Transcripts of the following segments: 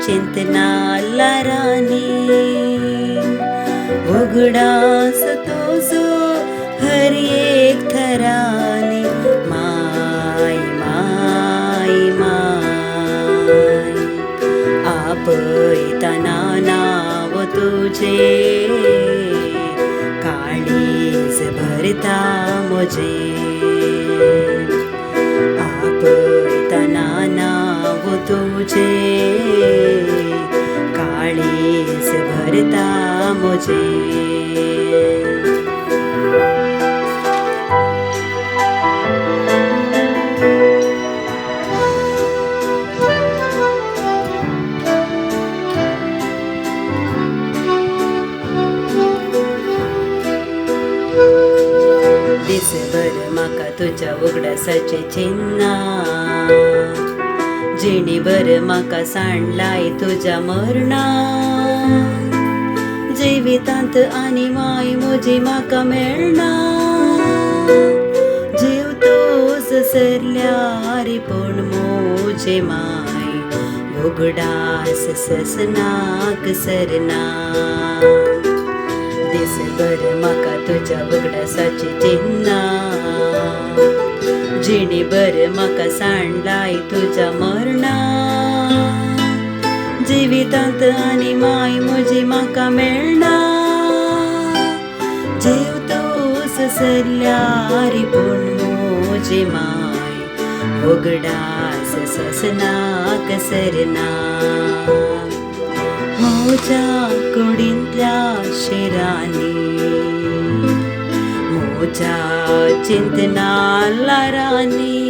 चिंतनाला राणी उघडास तो सो हरी एक थराने माय माय माय आपयताना नाव तुझे काळीज भरता मुझे आपयताना नाव तुझे काळीज भरता मुझे दिसभर माका तुझ्या उगडासाचे चिन्हा जिणीभर माका सांडलाय तुझ्या मरणा जिवितांत आणि माय मुझी माका मेळना जीव तोच सरल्यारी पण मोजे माय उगडास ससनाक सरना दिसभर माका तुझ्या उगडासाची चिन्हा जिणीभर माका सांडलाय तुझ्या मरणा जिवितांत आणि माय मुझी माका मेळना जीव तोच सरल्यारी पण मोजे माय उगडास ससनाक सरना मोजा कुडींतल्या शिरांनी मोजा चिंतनाला राणी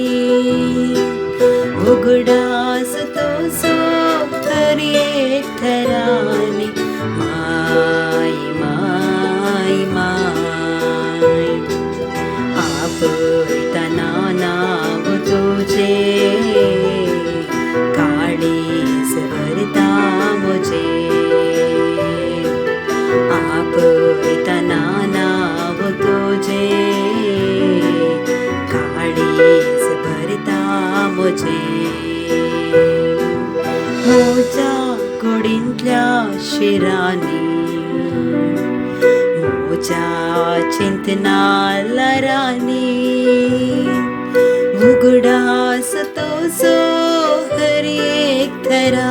उगडास तो सो हरी एक थराने माय माय माय आपयताना नाव तुझे काळीज भरता मुझे आपयताना नाव तुझे काळीज भरता मुझे मोजा कुडींतल्या शिरांनी मोजा चिंतनाला राणी उगडास तो सो हरी एक थरा